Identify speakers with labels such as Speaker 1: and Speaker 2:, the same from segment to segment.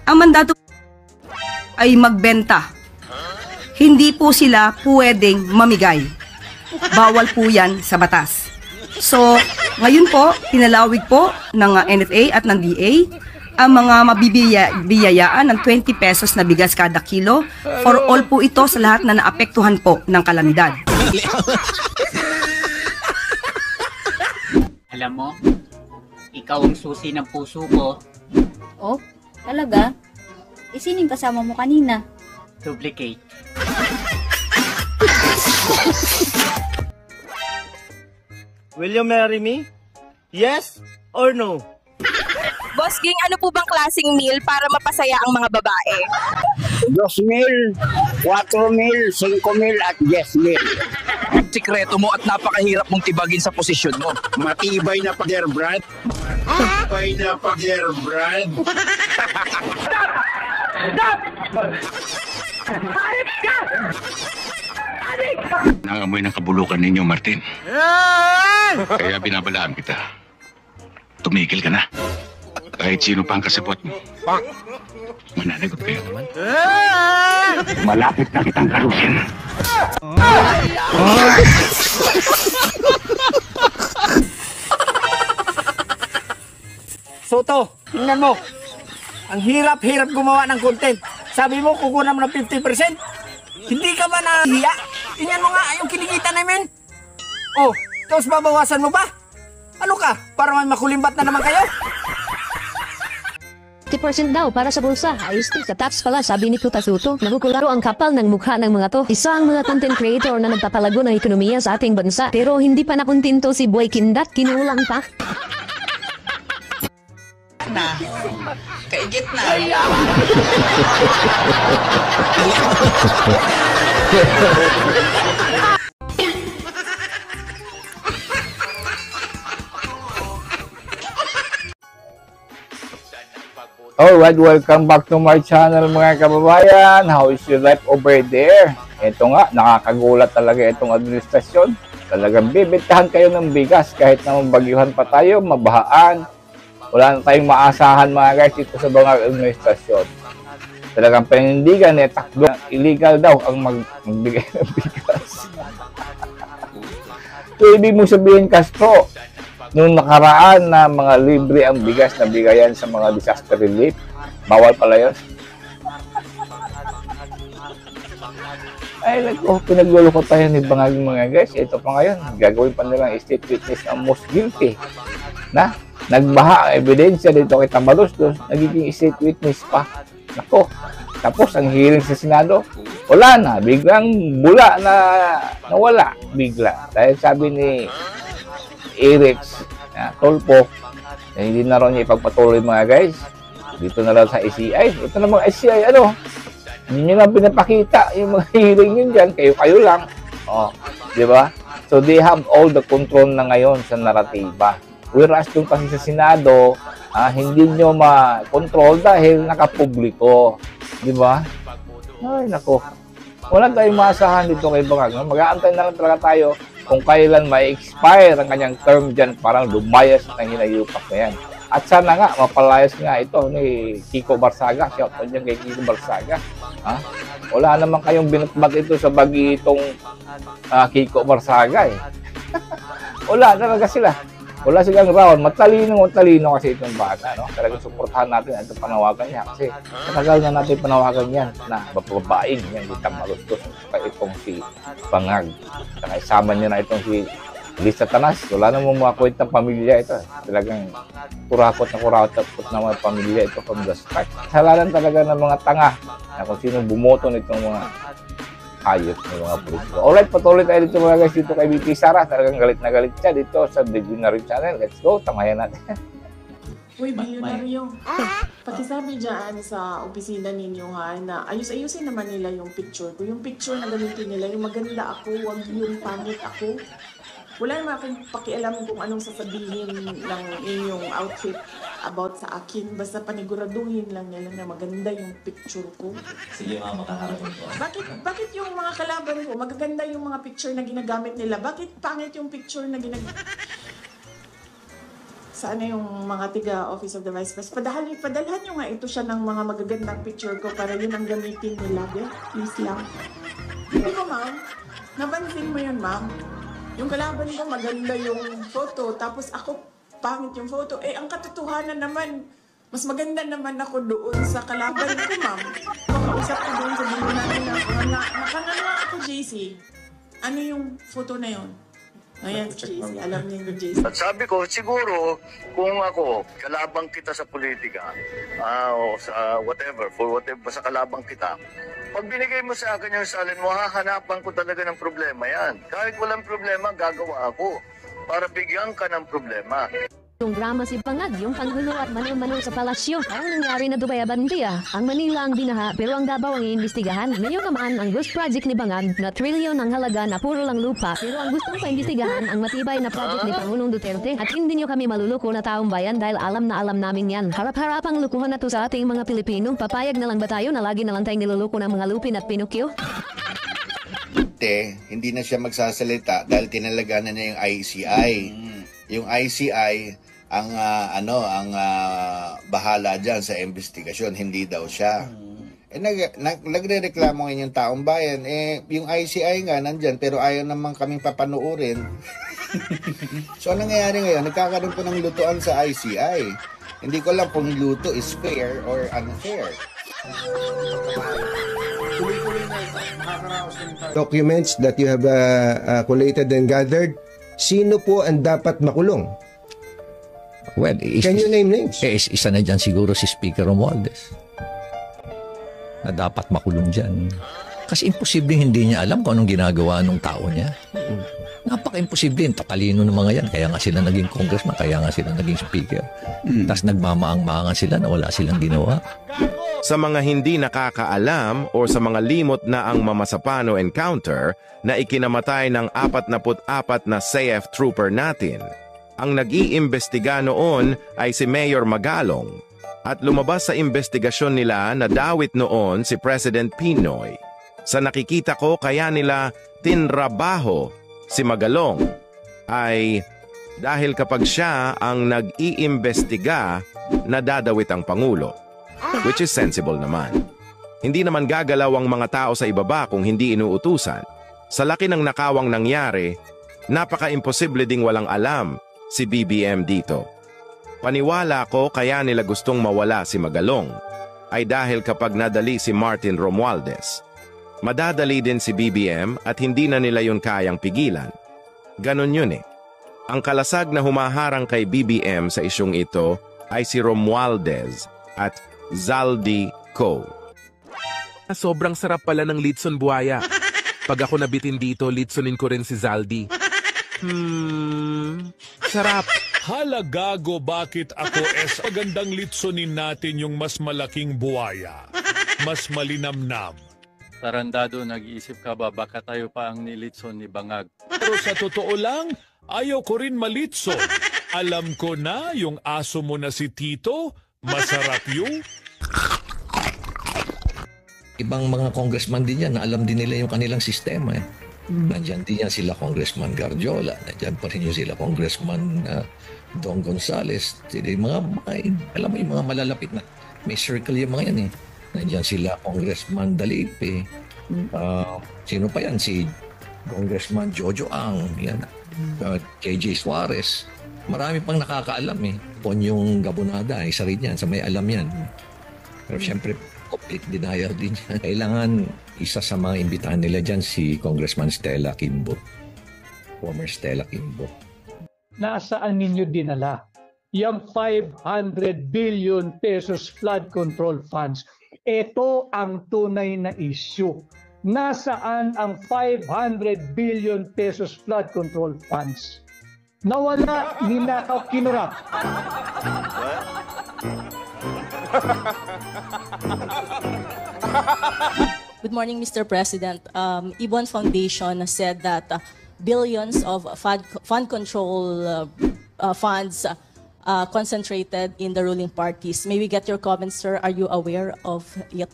Speaker 1: Ang mandato ay magbenta. Hindi po sila pwedeng mamigay. Bawal po yan sa batas. So, ngayon po, pinalawig po ng NFA at ng DA ang mga mabibiyayaan ng 20 pesos na bigas kada kilo for all po ito sa lahat na naapektuhan po ng kalamidad.
Speaker 2: Alam mo, ikaw ang susi ng puso ko.
Speaker 3: Oh, talaga? Sining kasama mo kanina?
Speaker 2: Duplicate.
Speaker 4: Will you marry me? Yes or no?
Speaker 5: Boss Ging, ano po bang klaseng meal para mapasaya ang mga babae?
Speaker 6: 2,000, 4,000, 5,000 at 10,000.
Speaker 7: Sikreto mo at napakahirap mong tibagin sa posisyon mo.
Speaker 6: Matibay na pag-airbrand. Matibay na pag-airbrand.
Speaker 8: Nangamoy ng kabulukan ninyo, Martin. Kaya binabalaan kita. Tumigil ka na. Kahit sino pa ang kasabot mo. Mananagot kayo naman. Malapit na kitang karusin.
Speaker 4: Soto, tingnan mo. Ang hirap-hirap gumawa ng content. Sabi mo, kukunan mo ng 50%. Hindi ka ba nahiya? Tingnan mo nga yung kinikita namin. Oh, tapos babawasan mo pa? Ano ka? Para may makulimbat na naman kayo?
Speaker 9: 50% daw para sa bulsa. Ayos din. Sa tax pala, sabi ni Tuta Suto. Nakukularo ang kapal ng mukha ng mga to. Isa ang mga content creator na nagpapalago ng ekonomiya sa ating bansa. Pero hindi pa nakuntinto si Boy Kindat. Kinulang pa.
Speaker 7: Kaigit na.
Speaker 6: Alright, welcome back to my channel mga kababayan. How is your life over there? Ito nga, nakakagulat talaga itong administrasyon. Talagang bibitahan kayo ng bigas kahit na mabagyuhan pa tayo, mabahaan. Wala na tayong maasahan mga guys dito sa mga administrasyon. Talagang panindigan takbo. Illegal daw ang magbigay ng bigas. So, ibig mo sabihin, Castro, nung nakaraan na mga libre ang bigas na bigayan sa mga disaster relief, bawal pala yun. Ay, pinaglulukot tayo ni Bangag mga guys. Ito pa ngayon, gagawin pa nilang state witness ang most guilty. Na, nagbaha ang ebidensya dito kay Tambaluslos, nagiging state witness pa. Nako, tapos ang hearing sa Senado, wala na, biglang bula na nawala, bigla. Dahil sabi ni Eric Tolpo, hindi na raw niya ipagpatuloy mga guys. Dito na lang sa ICI. Ito na mga ICI, ano? Hindi nyo lang pinapakita yung mga hearing yun dyan. Kayo lang. Oh, di ba? So they have all the control na ngayon sa naratiba. Whereas yung kasi sa Senado, hindi nyo ma-control dahil nakapubliko. Di ba? Ay, nako. Wala tayong maasahan dito kay Bangag. Mag-aantay na lang talaga tayo kung kailan ma-expire ang kanyang term dyan, parang lumayas ng hinayupak na yan. At sana nga, mapalayas nga ito ni Kiko Barsaga. Shout out dyan kay Kiko Barsaga. Wala naman kayong binatbat ito sa bagitong Kiko Barsaga eh. Wala talaga sila. Wala silang round. Matalino kasi itong bata. No? Talagang suportahan natin itong panawagan niya. Kasi matagal na natin panawagan yan na bababain yan. Di Tambaluslos. Saka itong si Bangag. Saka isama niya na itong si Lisa Tanas. Wala namang mga kwentang pamilya ito. Talagang kurakot na mga pamilya ito from the start. Kasalanan talaga ng mga tanga na kung sino bumoto nitong mga hayop ng mga politiko. Alright, patuloy tayo dito mga guys dito kay BP Sara. Talagang galit na galit siya dito sa Billionaire Channel. Let's go, tamayan natin.
Speaker 10: Uy, bilyonaryo. Pakisabi dyan sa opisina ninyo ha, na ayus-ayusin naman nila yung picture ko. Yung picture na gamitin nila, yung maganda ako, wag yung pangit ako. Wala naman akong pakialam kung anong sasabihin ng inyong outfit about sa akin. Basta paniguraduhin lang nila na maganda yung picture ko.
Speaker 11: Sige mama, makakarating ko.
Speaker 10: Bakit yung mga kalaban ko, magaganda yung mga picture na ginagamit nila? Bakit pangit yung picture na ginagamit? sana yung mga tiga Office of the Vice President, padalhan nyo nga ito siya ng mga magagandang picture ko para yun ang gamitin nila. Please lang. Hindi ko, ma'am. Napansin mo yun, ma'am. Yung kalaban ko, maganda yung photo, tapos ako, pangit yung photo. Eh, ang katotohanan naman, mas maganda naman ako doon sa kalaban ko, ma'am. Makausap ko doon sa bilo namin na, nakanganga ako, JC. Ano yung photo na yun? Ayan, JC. Alam niyo yung JC.
Speaker 12: At sabi ko, siguro, kung ako, kalabang kita sa politika, o sa whatever, for whatever, sa kalabang kita, pag binigay mo sa akin yung salin mo, hahanapan ko talaga ng problema yan. Kahit walang problema, gagawa ako para bigyan ka ng problema.
Speaker 9: Yung drama si Bangag, yung panggulo at mano-mano sa palasyo. Ang nangyari na Dubai Abantia, ang Manila ang binaha pero ang Davao ang iimbestigahan. Ngayon naman, ang ghost project ni Bangag na trilyon ang halaga na puro lang lupa pero ang gustong paimbestigahan ang matibay na project ni Pangulong Duterte. At hindi nyo kami maluluko na taong bayan dahil alam na alam namin yan. Harap-harapang lukuhan na to sa ating mga Pilipino. Papayag na lang ba tayo na lagi na lang tayong niluluko ng mga lupin at pinukyo?
Speaker 13: Hindi na siya magsasalita dahil tinalaganan niya yung ICI. Yung ICI ang bahala diyan sa investigasyon, hindi daw siya. Nagrereklamo ngayon yung taong bayan, yung ICI nga nandyan pero ayaw naman kaming papanuurin. So anong nangyayari ngayon? Nagkakaroon po ng lutuan sa ICI. Hindi ko lang kung luto is fair or unfair.
Speaker 14: Documents that you have collated and gathered, sino po ang dapat makulong?
Speaker 15: Well,
Speaker 14: can you name names?
Speaker 15: Isa na dyan siguro si Speaker Romualdez na dapat makulong dyan. Kasi imposibleng hindi niya alam kung anong ginagawa ng tao niya. Napaka-imposible. Tatalino ng mga yan. Kaya nga sila naging congressman, kaya nga sila naging speaker. Tapos nagmamaang-maangan sila na wala silang ginawa.
Speaker 16: Sa mga hindi nakakaalam o sa mga limot na ang Mamasapano encounter na ikinamatay ng 44 na CF trooper natin, ang nag-iimbestiga noon ay si Mayor Magalong at lumabas sa investigasyon nila na dawit noon si President Pinoy. Sa nakikita ko kaya nila tinrabaho si Magalong ay dahil kapag siya ang nag-iimbestiga, nadadawit ang Pangulo. Which is sensible naman. Hindi naman gagalaw ang mga tao sa ibaba kung hindi inuutusan. Sa laki ng nakawang nangyari, napaka-imposible ding walang alam si BBM dito. Paniwala ko kaya nila gustong mawala si Magalong ay dahil kapag nadali si Martin Romualdez, madadali din si BBM at hindi na nila yun kayang pigilan. Ganon yun eh. Ang kalasag na humaharang kay BBM sa isyong ito ay si Romualdez at Zaldi Co.
Speaker 17: Sobrang sarap pala ng litson buhaya. Pag ako nabitin dito, litsonin ko rin si Zaldi. Sarap.
Speaker 18: Halagago, bakit ako magandang litsonin natin yung mas malaking buwaya. Mas malinamnam.
Speaker 19: Tarandado, nag-iisip ka ba baka tayo pa ang nilitson ni Bangag?
Speaker 18: Pero sa totoo lang, ayaw ko rin malitson. Alam ko na yung aso mo na si Tito, masarap yung...
Speaker 15: Ibang mga congressman din yan na alam din nila yung kanilang sistema. Nandiyan din yan sila Congressman Garjola. Nandiyan pa rin yung sila Congressman Don Gonzales. Sila yung alam mo yung mga malalapit na may circle yung mga yan eh. Nandiyan sila Congressman Dalipe. Sino pa yan? Si Congressman Jojo Ang. Yan. KJ Suarez. Marami pang nakakaalam eh. Ponyong Gabonada, isa rin yan. Sa may alam yan. Pero syempre, complete denial din yan. Kailangan isa sa mga imbitahan nila dyan si Congressman Stella Kimbo. Former Stella Kimbo.
Speaker 20: Nasaan ninyo dinala yung 500 billion pesos flood control funds? Ito ang tunay na issue. Nasaan ang 500 billion pesos flood control funds? Nawala, ninakaw, kinurap.
Speaker 21: Good morning, Mr. President. Ibon Foundation said that billions of fund control funds concentrated in the ruling parties. May we get your comments, sir? Are you aware of it?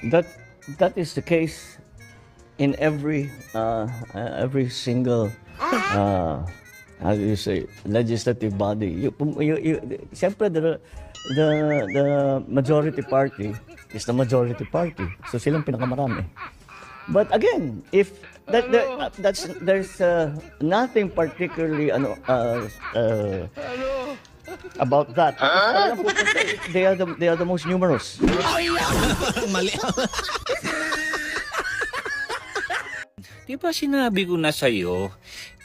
Speaker 22: That is the case in every single how do you say, legislative body. Siyempre, the majority party is the majority party. So silang pinakamarami. But again, if there's nothing particularly about that. They are the most numerous.
Speaker 1: Diba sinabi ko na sa'yo,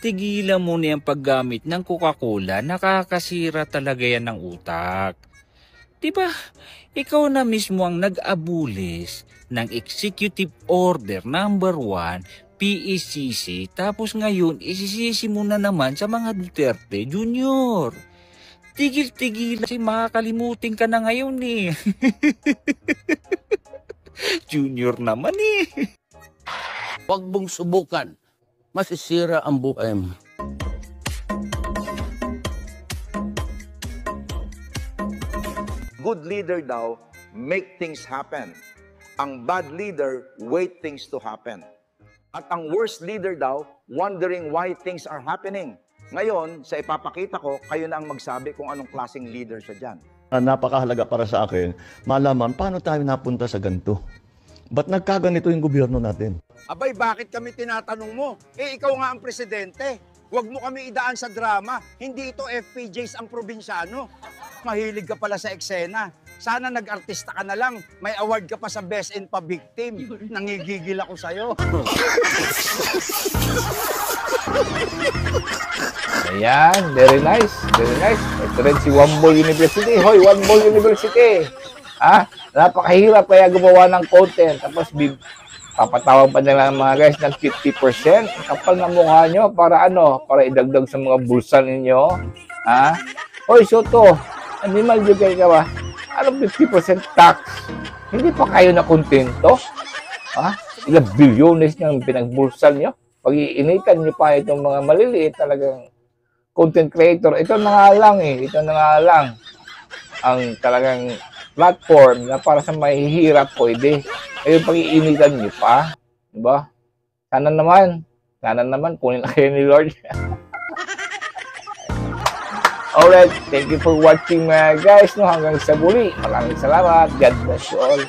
Speaker 1: tigilan mo na yung paggamit ng Coca-Cola, nakakasira talaga yan ng utak. Diba, ikaw na mismo ang nag-abulis ng Executive Order number 1, PECC, tapos ngayon isisisi mo na naman sa mga Duterte Junior. Tigil-tigil kasi makakalimutin ka na ngayon eh. Junior naman eh.
Speaker 3: Huwag mong subukan. Masisira ang buhay mo.
Speaker 23: Good leader daw, make things happen. Ang bad leader, wait things to happen. At ang worst leader daw, wondering why things are happening. Ngayon, sa ipapakita ko, kayo na ang magsabi kung anong klaseng leader siya dyan.
Speaker 22: Napakahalaga para sa akin, malaman paano tayo napunta sa ganito. Ba't nagkaganito yung gobyerno natin?
Speaker 24: Abay, bakit kami tinatanong mo? Eh, ikaw nga ang presidente. Huwag mo kami idaan sa drama. Hindi ito FPJs ang probinsyano. Mahilig ka pala sa eksena. Sana nag-artista ka na lang. May award ka pa sa Best in Pa-Victim. Nangigigil ako sa'yo.
Speaker 6: Ayan, very nice, very nice. Ito rin si Wambol University. Hoy, Wambol University. Napakahirap kaya gumawa ng content. Tapos papatawag pa nila mga guys ng 50%. Kapal na mukha nyo para ano? Para idagdag sa mga bulsa ninyo. Hoy, Soto, hindi maljugay ka ba? Anong 50% tax? Hindi pa kayo na kontento? Ilang bilyones niyang pinagbulsan nyo? Pag-iinitan nyo pa itong mga maliliit talagang content creator. Ito na nga lang eh. Ito na nga lang ang talagang platform na para sa mahihirap pwede. Ayun, pag-iinitan nyo pa. Diba? Sana naman, kunin na kayo ni Lord. Alright, thank you for watching mga guys. Hanggang sa muli. Maraming salamat. God bless you all.